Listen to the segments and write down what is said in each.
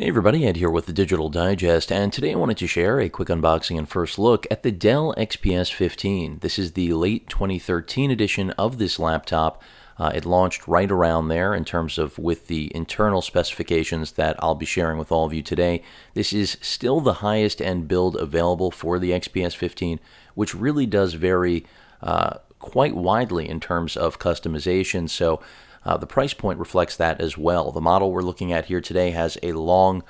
Hey everybody, Ed here with the Digital Digest, and today I wanted to share a quick unboxing and first look at the Dell XPS 15. This is the late 2013 edition of this laptop. It launched right around there in terms of with the internal specifications that I'll be sharing with all of you today. This is still the highest end build available for the XPS 15, which really does vary quite widely in terms of customization. So the price point reflects that as well. The model we're looking at here today has a long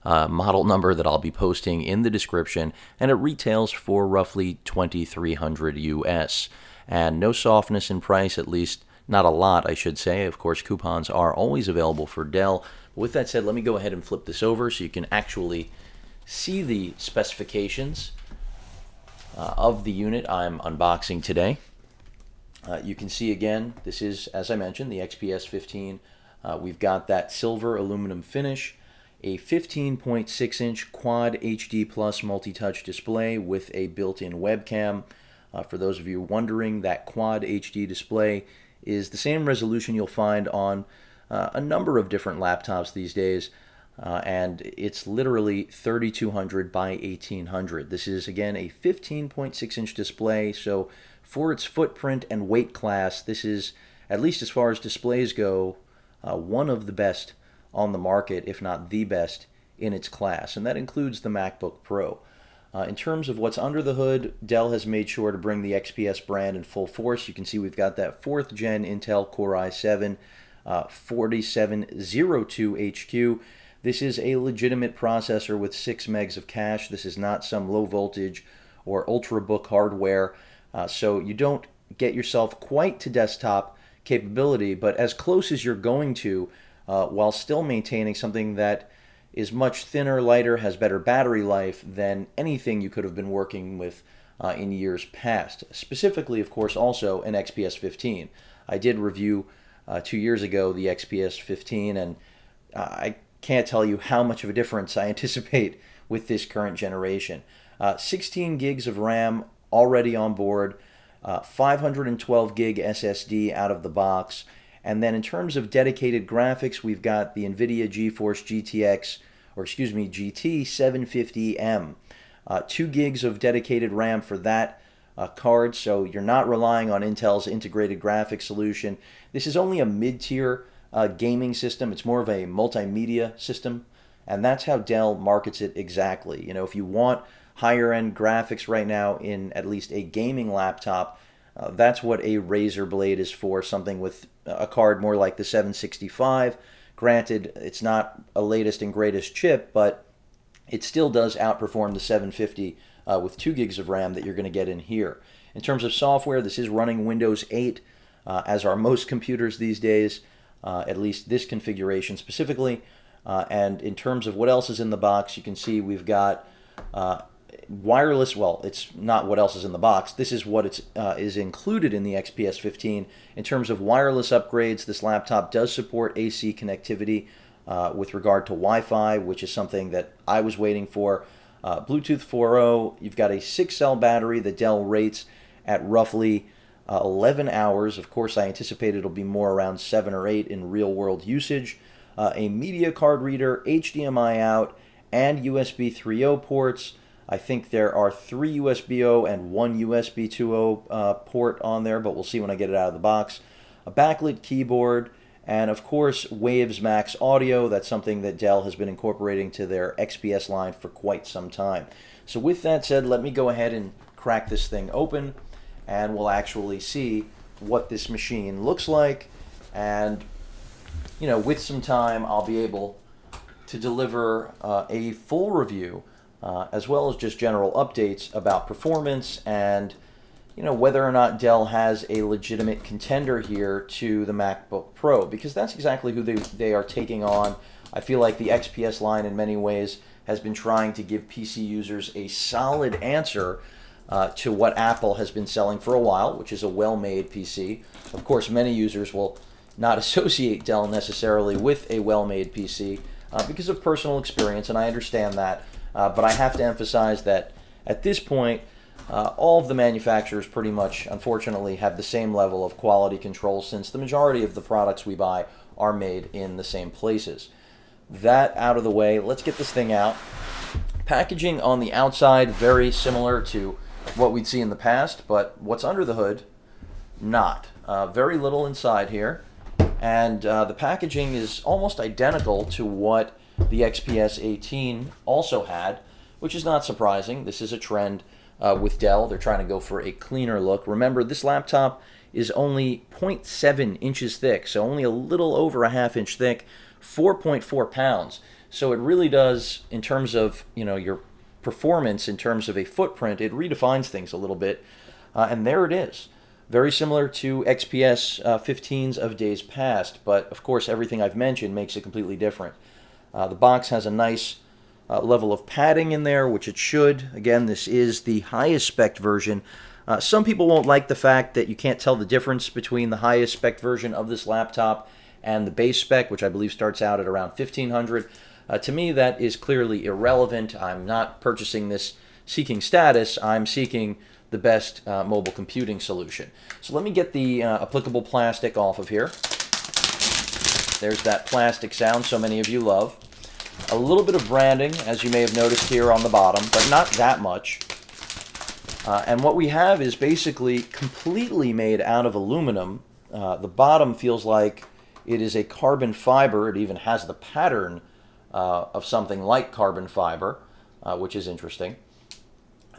model number that I'll be posting in the description, and it retails for roughly $2,300 US. And no softness in price, at least not a lot, I should say. Of course, coupons are always available for Dell. With that said, let me go ahead and flip this over so you can actually see the specifications of the unit I'm unboxing today. You can see again, this is, as I mentioned, the XPS 15. We've got that silver aluminum finish, a 15.6-inch Quad HD Plus multi-touch display with a built-in webcam. For those of you wondering, that Quad HD display is the same resolution you'll find on a number of different laptops these days, and it's literally 3200 by 1800. This is, again, a 15.6-inch display, so for its footprint and weight class, this is, at least as far as displays go, one of the best on the market, if not the best in its class, and that includes the MacBook Pro. In terms of what's under the hood, Dell has made sure to bring the XPS brand in full force. You can see we've got that 4th gen Intel Core i7 4702HQ. This is a legitimate processor with 6 megs of cache. This is not some low voltage or ultrabook hardware. So you don't get yourself quite to desktop capability, but as close as you're going to, while still maintaining something that is much thinner, lighter, has better battery life than anything you could have been working with in years past. Specifically, of course, also an XPS 15. I did review 2 years ago the XPS 15, and I can't tell you how much of a difference I anticipate with this current generation. 16 gigs of RAM already on board, 512 gig SSD out of the box, and then in terms of dedicated graphics, we've got the NVIDIA GeForce GT 750M. 2 gigs of dedicated RAM for that card, so you're not relying on Intel's integrated graphics solution. This is only a mid-tier gaming system. It's more of a multimedia system, and that's how Dell markets it exactly. You know, if you want higher end graphics right now in at least a gaming laptop, that's what a Razer Blade is for, something with a card more like the 765. Granted, it's not a latest and greatest chip, but it still does outperform the 750 with 2 gigs of RAM that you're going to get in here. In terms of software, this is running Windows 8, as are most computers these days, at least this configuration specifically. And in terms of what else is in the box, you can see we've got wireless, well, it's not what else is in the box. This is what is included in the XPS 15. In terms of wireless upgrades, this laptop does support AC connectivity with regard to Wi-Fi, which is something that I was waiting for. Bluetooth 4.0, you've got a 6-cell battery that Dell rates at roughly 11 hours. Of course, I anticipate it'll be more around 7 or 8 in real-world usage. A media card reader, HDMI out, and USB 3.0 ports. I think there are 3 USB-O and 1 USB 2.0 port on there, but we'll see when I get it out of the box. A backlit keyboard, and of course Waves Max audio. That's something that Dell has been incorporating to their XPS line for quite some time. So with that said, let me go ahead and crack this thing open, and we'll actually see what this machine looks like. And you know, with some time, I'll be able to deliver a full review, as well as just general updates about performance and, you know, whether or not Dell has a legitimate contender here to the MacBook Pro, because that's exactly who they are taking on. I feel like the XPS line in many ways has been trying to give PC users a solid answer to what Apple has been selling for a while, which is a well-made PC. Of course, many users will not associate Dell necessarily with a well-made PC because of personal experience, and I understand that. But I have to emphasize that at this point, all of the manufacturers pretty much, unfortunately, have the same level of quality control, since the majority of the products we buy are made in the same places. that out of the way, let's get this thing out. Packaging on the outside, very similar to what we'd see in the past, but what's under the hood, not. Very little inside here, and the packaging is almost identical to what the XPS 18 also had, which is not surprising. This is a trend with Dell. They're trying to go for a cleaner look. Remember, this laptop is only 0.7 inches thick, so only a little over a half-inch thick, 4.4 pounds. So it really does, in terms of your performance, in terms of a footprint, it redefines things a little bit. And there it is. Very similar to XPS 15s of days past, but of course everything I've mentioned makes it completely different. The box has a nice level of padding in there, which it should. Again, this is the highest spec version. Some people won't like the fact that you can't tell the difference between the highest spec version of this laptop and the base spec, which I believe starts out at around $1,500. To me, that is clearly irrelevant. I'm not purchasing this seeking status. I'm seeking the best mobile computing solution. So let me get the applicable plastic off of here. There's that plastic sound so many of you love. A little bit of branding, as you may have noticed here on the bottom, but not that much. And what we have is basically completely made out of aluminum. The bottom feels like it is a carbon fiber. It even has the pattern of something like carbon fiber, which is interesting.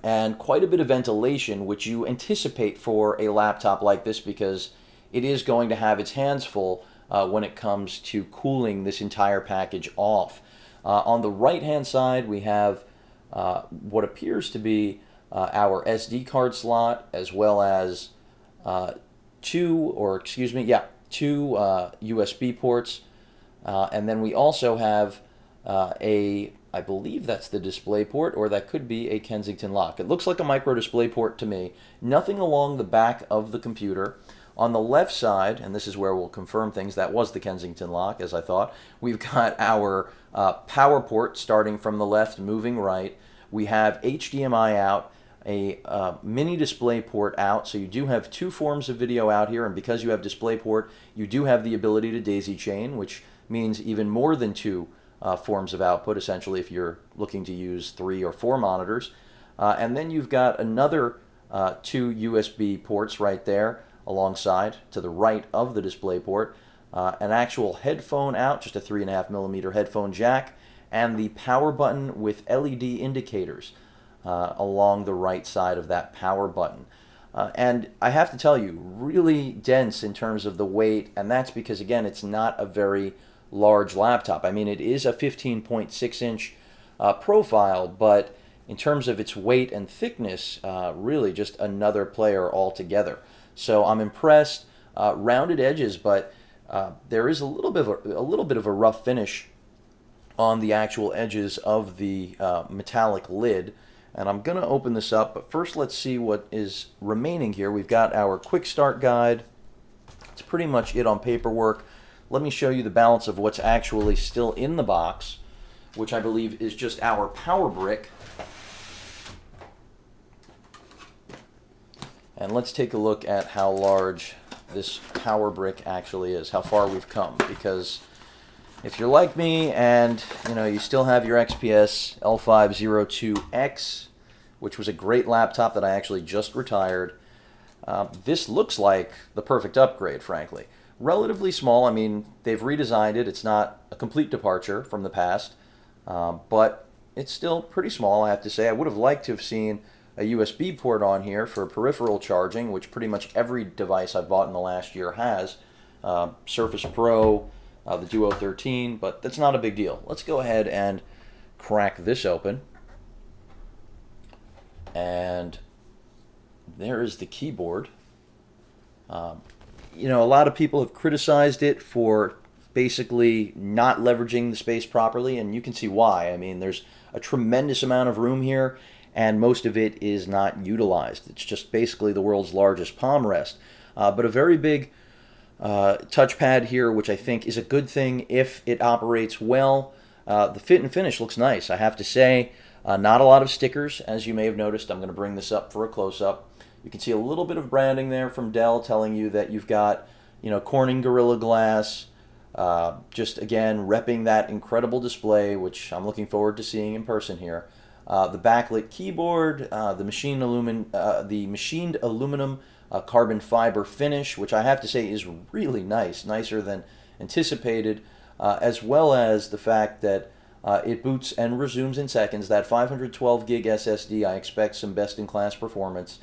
And quite a bit of ventilation, which you anticipate for a laptop like this because it is going to have its hands full when it comes to cooling this entire package off. On the right-hand side, we have what appears to be our SD card slot, as well as two USB ports. And then we also have I believe that's the display port, or that could be a Kensington lock. It looks like a micro display port to me. Nothing along the back of the computer. On the left side, and this is where we'll confirm things, that was the Kensington lock, as I thought. We've got our power port starting from the left, moving right. We have HDMI out, a mini display port out, so you do have two forms of video out here, and because you have display port, you do have the ability to daisy chain, which means even more than two forms of output, essentially, if you're looking to use 3 or 4 monitors. And then you've got another 2 USB ports right there alongside, to the right of the display port, an actual headphone out, just a 3.5mm headphone jack, and the power button with LED indicators along the right side of that power button. And I have to tell you, really dense in terms of the weight, and that's because, again, it's not a very large laptop. I mean, it is a 15.6-inch profile, but in terms of its weight and thickness, really just another player altogether. So I'm impressed. Rounded edges, but there is a little bit of a rough finish on the actual edges of the metallic lid. And I'm going to open this up, but first let's see what is remaining here. We've got our quick start guide. It's pretty much it on paperwork. Let me show you the balance of what's actually still in the box, which I believe is just our power brick. And let's take a look at how large this power brick actually is, how far we've come. Because if you're like me and you still have your XPS L502X, which was a great laptop that I actually just retired, this looks like the perfect upgrade, frankly. Relatively small. I mean, they've redesigned it. It's not a complete departure from the past, but it's still pretty small, I have to say. I would have liked to have seen a USB port on here for peripheral charging, which pretty much every device I've bought in the last year has. Surface Pro, the Duo 13, but that's not a big deal. Let's go ahead and crack this open. And there is the keyboard. A lot of people have criticized it for basically not leveraging the space properly, and you can see why. I mean, there's a tremendous amount of room here, and most of it is not utilized. It's just basically the world's largest palm rest. But a very big touchpad here, which I think is a good thing if it operates well. The fit and finish looks nice, I have to say. Not a lot of stickers, as you may have noticed. I'm going to bring this up for a close-up. You can see a little bit of branding there from Dell telling you that you've got, Corning Gorilla Glass, Just again, repping that incredible display, which I'm looking forward to seeing in person here. The backlit keyboard, the machined aluminum carbon fiber finish, which I have to say is really nice, nicer than anticipated, as well as the fact that it boots and resumes in seconds. That 512 gig SSD, I expect some best-in-class performance.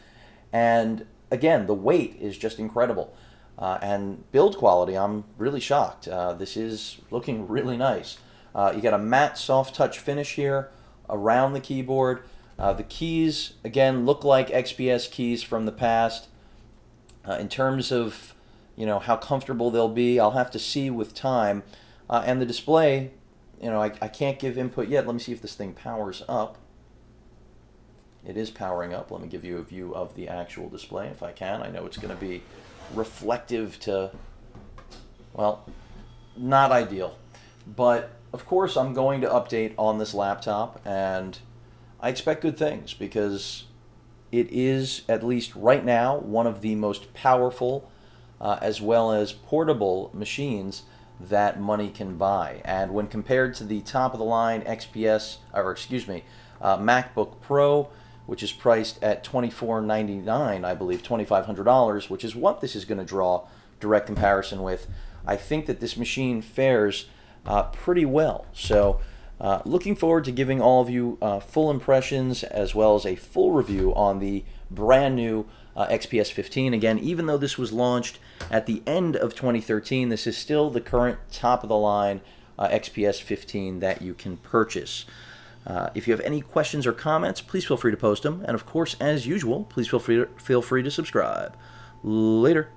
And again, the weight is just incredible. And build quality, I'm really shocked. This is looking really nice. You got a matte soft touch finish here around the keyboard. The keys, again, look like XPS keys from the past. In terms of, how comfortable they'll be, I'll have to see with time. And the display, I can't give input yet. Let me see if this thing powers up. It is powering up. Let me give you a view of the actual display if I can. I know it's going to be reflective to, well, not ideal. But of course I'm going to update on this laptop, and I expect good things because it is, at least right now, one of the most powerful as well as portable machines that money can buy. And when compared to the top of the line MacBook Pro, which is priced at $2,499, I believe, $2,500, which is what this is going to draw direct comparison with, I think that this machine fares pretty well. So looking forward to giving all of you full impressions as well as a full review on the brand new XPS 15. Again, even though this was launched at the end of 2013, this is still the current top of the line XPS 15 that you can purchase. If you have any questions or comments, please feel free to post them. And of course, as usual, please feel free to subscribe. Later.